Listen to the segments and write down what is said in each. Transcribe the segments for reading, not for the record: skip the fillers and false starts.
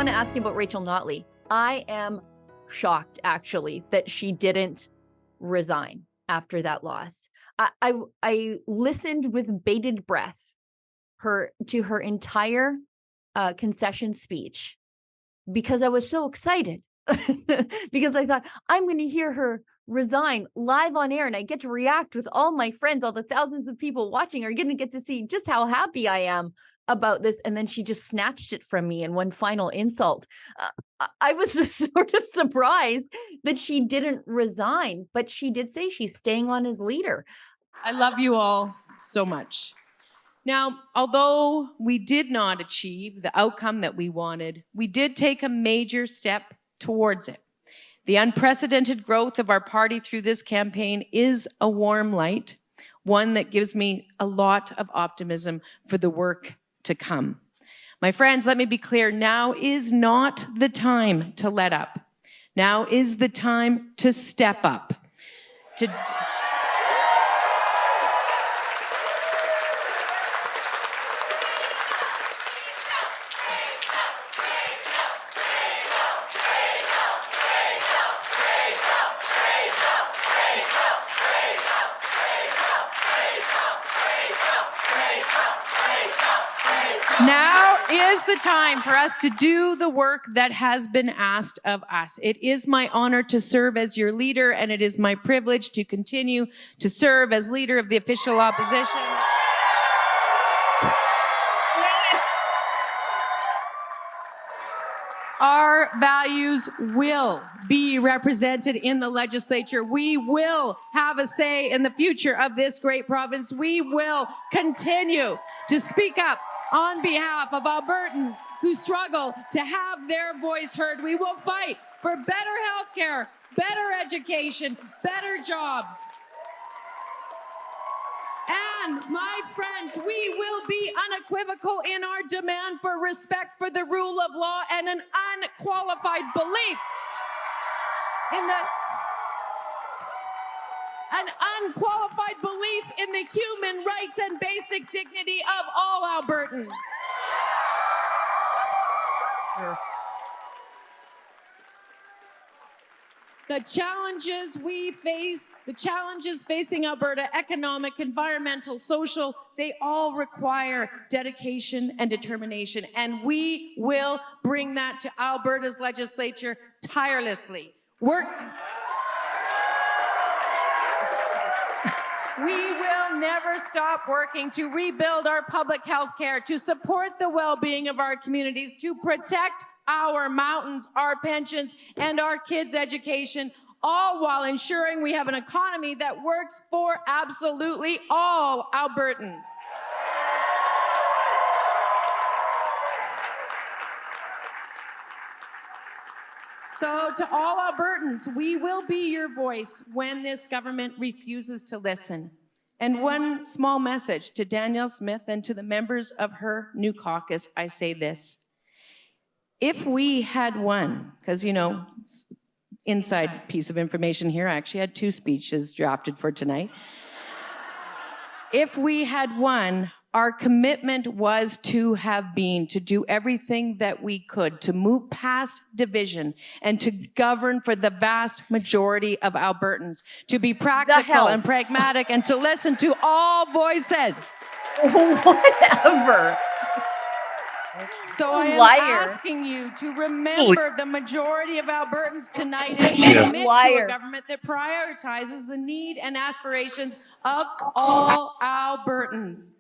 want to ask you about Rachel Notley. I am shocked, actually, that she didn't resign after that loss. I listened with bated breath to her entire concession speech because I was so excited because I thought I'm going to hear her resign live on air and I get to react with all my friends, all the thousands of people watching are going to get to see just how happy I am about this. And then she just snatched it from me in one final insult. I was sort of surprised that she didn't resign, but she did say she's staying on as leader. I love you all so much. Now, although we did not achieve the outcome that we wanted, we did take a major step towards it. The unprecedented growth of our party through this campaign is a warm light, one that gives me a lot of optimism for the work to come. My friends, let me be clear, now is not the time to let up. Now is the time to step up. Now is the time for us to do the work that has been asked of us. It is my honor to serve as your leader, and it is my privilege to continue to serve as leader of the official opposition. Our values will be represented in the legislature. We will have a say in the future of this great province. We will continue to speak up on behalf of Albertans who struggle to have their voice heard. We will fight for better health care, better education, better jobs. And my friends, we will be unequivocal in our demand for respect for the rule of law and an unqualified belief in the human rights and basic dignity of all Albertans. Sure. The challenges we face, the challenges facing Alberta, economic, environmental, social, they all require dedication and determination. And we will bring that to Alberta's legislature tirelessly. We will never stop working to rebuild our public health care, to support the well-being of our communities, to protect our mountains, our pensions, and our kids' education, all while ensuring we have an economy that works for absolutely all Albertans. So to all Albertans, we will be your voice when this government refuses to listen. And one small message to Danielle Smith and to the members of her new caucus, I say this. If we had won, because, you know, inside piece of information here, I actually had 2 speeches drafted for tonight. If we had won, our commitment was to do everything that we could to move past division and to govern for the vast majority of Albertans, to be practical and pragmatic and to listen to all voices. Whatever. So I am asking you to remember the majority of Albertans tonight and to commit to a government that prioritizes the need and aspirations of all Albertans.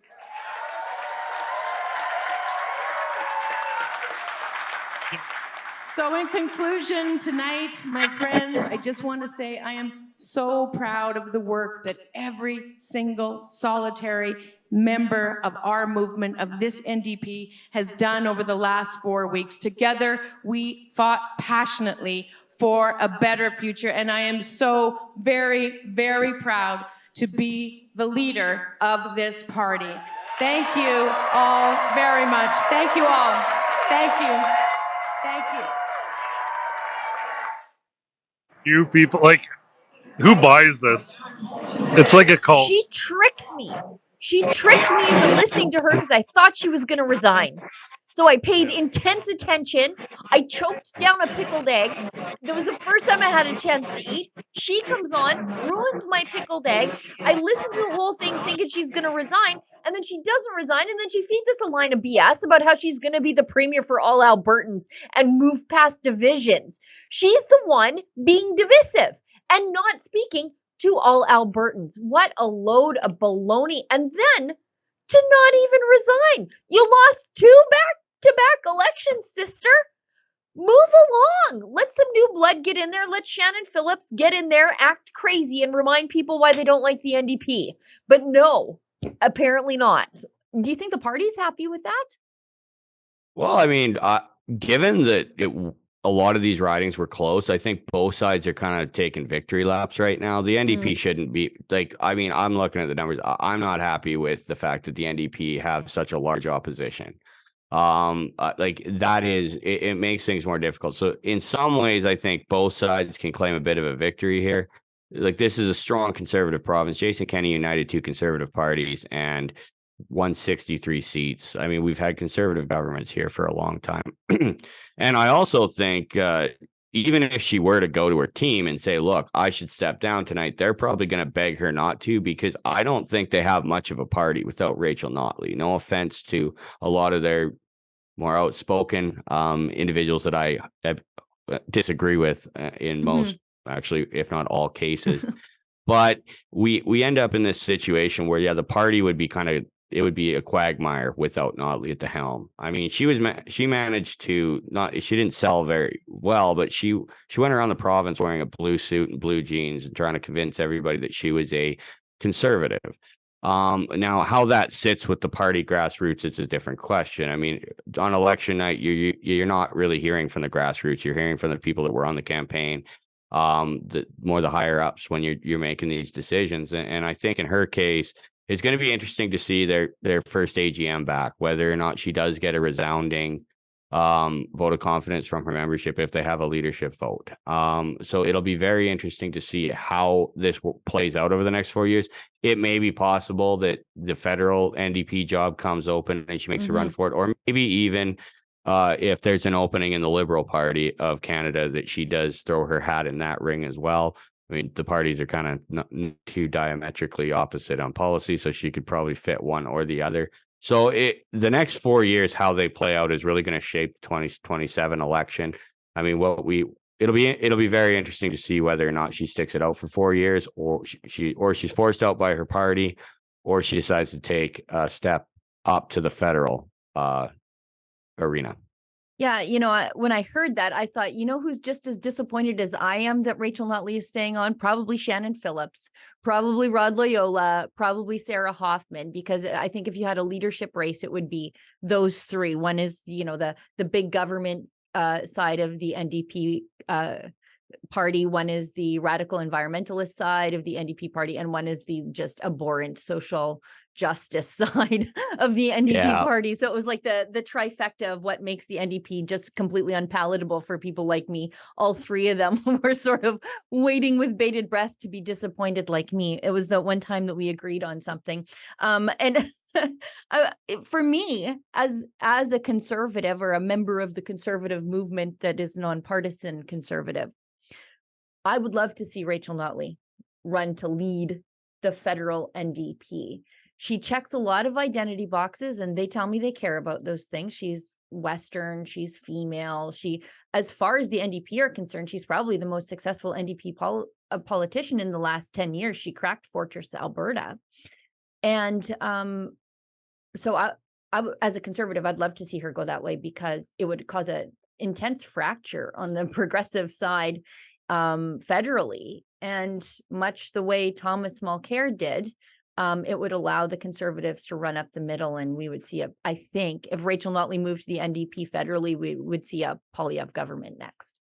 So in conclusion tonight, my friends, I just want to say I am so proud of the work that every single solitary member of our movement, of this NDP, has done over the last 4 weeks. Together, we fought passionately for a better future, and I am so very, very proud to be the leader of this party. Thank you all very much. Thank you all. Thank you. Thank you. You people, like, who buys this? It's like a cult. She tricked me. She tricked me into listening to her because I thought she was going to resign. So I paid intense attention. I choked down a pickled egg. That was the first time I had a chance to eat. She comes on, ruins my pickled egg. I listen to the whole thing thinking she's going to resign, and then she doesn't resign, and then she feeds us a line of BS about how she's going to be the premier for all Albertans and move past divisions. She's the one being divisive and not speaking to all Albertans. What a load of baloney. And then to not even resign. You lost 2 back-to-back elections, sister. Move along. Let some new blood get in there. Let Shannon Phillips get in there, act crazy, and remind people why they don't like the NDP. But no, apparently not. Do you think the party's happy with that? Well, I mean, given that a lot of these ridings were close, I think both sides are kind of taking victory laps right now. The NDP shouldn't be like, I mean, I'm looking at the numbers. I'm not happy with the fact that the NDP have such a large opposition. Like that is, it makes things more difficult. So in some ways, I think both sides can claim a bit of a victory here. Like this is a strong conservative province. Jason Kenney united 2 conservative parties and won 63 seats. I mean, we've had conservative governments here for a long time. And I also think even if she were to go to her team and say, look, I should step down tonight, they're probably going to beg her not to, because I don't think they have much of a party without Rachel Notley. No offense to a lot of their more outspoken individuals that I disagree with in most, actually, if not all cases. But we end up in this situation where, yeah, the party would be it would be a quagmire without Notley at the helm. I mean, she managed to she didn't sell very well, but she went around the province wearing a blue suit and blue jeans and trying to convince everybody that she was a conservative. Now, how that sits with the party grassroots is a different question. I mean, on election night, you're not really hearing from the grassroots. You're hearing from the people that were on the campaign, the higher ups when you're making these decisions. And I think in her case, it's going to be interesting to see their first AGM back, whether or not she does get a resounding vote of confidence from her membership if they have a leadership vote. So it'll be very interesting to see how this plays out over the next 4 years. It may be possible that the federal NDP job comes open and she makes a run for it, or maybe even if there's an opening in the Liberal Party of Canada, that she does throw her hat in that ring as well. I mean, the parties are kind of not too diametrically opposite on policy, so she could probably fit one or the other. So the next 4 years, how they play out is really going to shape the 2027 election. I mean, it'll be very interesting to see whether or not she sticks it out for 4 years, or she's forced out by her party, or she decides to take a step up to the federal arena. Yeah, when I heard that, I thought, who's just as disappointed as I am that Rachel Notley is staying on? Probably Shannon Phillips, probably Rod Loyola, probably Sarah Hoffman, because I think if you had a leadership race, it would be those 3. One is, the big government side of the NDP party. One is the radical environmentalist side of the NDP party, and one is the just abhorrent social justice side of the NDP party. So it was like the trifecta of what makes the NDP just completely unpalatable for people like me. All 3 of them were sort of waiting with bated breath to be disappointed like me. It was the one time that we agreed on something. And for me, as a conservative or a member of the conservative movement that is nonpartisan conservative, I would love to see Rachel Notley run to lead the federal NDP. She checks a lot of identity boxes, and they tell me they care about those things. She's Western, she's female. As far as the NDP are concerned, she's probably the most successful NDP politician in the last 10 years. She cracked Fortress Alberta. And so I, as a conservative, I'd love to see her go that way, because it would cause an intense fracture on the progressive side federally, and much the way Thomas Mulcair did, it would allow the Conservatives to run up the middle, and we would see I think if Rachel Notley moved to the NDP federally, we would see a Poilievre government next.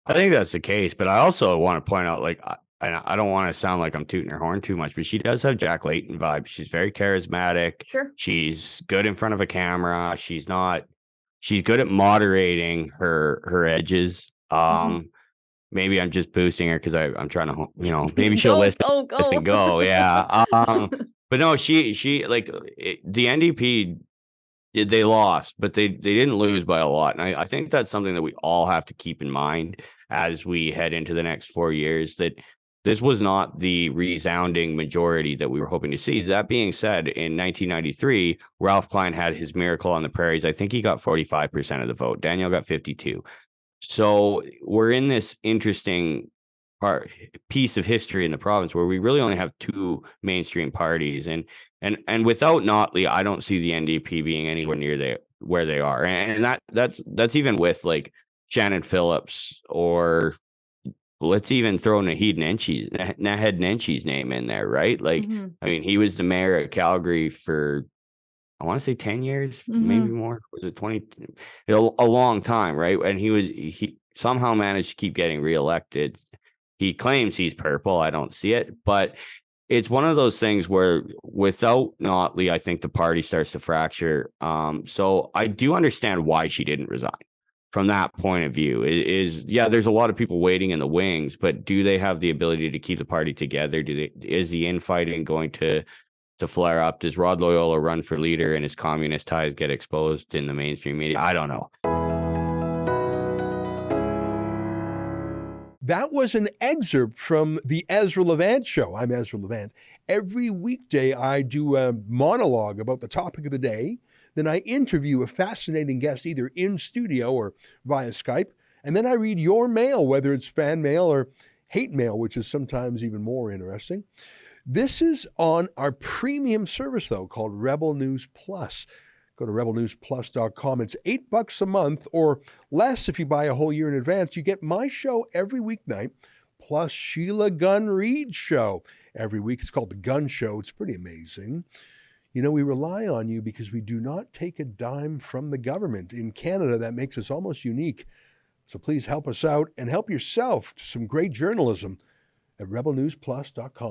I think that's the case, but I also want to point out, like, I don't want to sound like I'm tooting her horn too much, but she does have Jack Layton vibes. She's very charismatic. Sure. She's good in front of a camera. She's good at moderating her edges. Maybe I'm just boosting her because I'm trying to, maybe she'll listen and go. Yeah. But no, she like the NDP They lost, but they didn't lose by a lot. And I think that's something that we all have to keep in mind as we head into the next 4 years, that this was not the resounding majority that we were hoping to see. That being said, in 1993, Ralph Klein had his miracle on the prairies. I think he got 45% of the vote. Daniel got 52. So we're in this interesting piece of history in the province where we really only have two mainstream parties, and without Notley, I don't see the NDP being anywhere near where they are, and that's even with like Shannon Phillips, or let's even throw Naheed Nenshie's name in there, right? Like, I mean, he was the mayor of Calgary for, I want to say 10 years, maybe more. Was it 20? A long time, right? And he somehow managed to keep getting reelected. He claims he's purple. I don't see it, but it's one of those things where without Notley, I think the party starts to fracture. So I do understand why she didn't resign from that point of view. Yeah, there's a lot of people waiting in the wings, but do they have the ability to keep the party together? Is the infighting going to flare up? Does Rod Loyola run for leader and his communist ties get exposed in the mainstream media? I don't know. That was an excerpt from the Ezra Levant Show. I'm Ezra Levant. Every weekday, I do a monologue about the topic of the day. Then I interview a fascinating guest, either in studio or via Skype. And then I read your mail, whether it's fan mail or hate mail, which is sometimes even more interesting. This is on our premium service, though, called Rebel News Plus. Go to rebelnewsplus.com. It's $8 a month or less if you buy a whole year in advance. You get my show every weeknight, plus Sheila Gunn Reid's show every week. It's called The Gun Show. It's pretty amazing. You know, we rely on you because we do not take a dime from the government. In Canada, that makes us almost unique. So please help us out and help yourself to some great journalism at rebelnewsplus.com.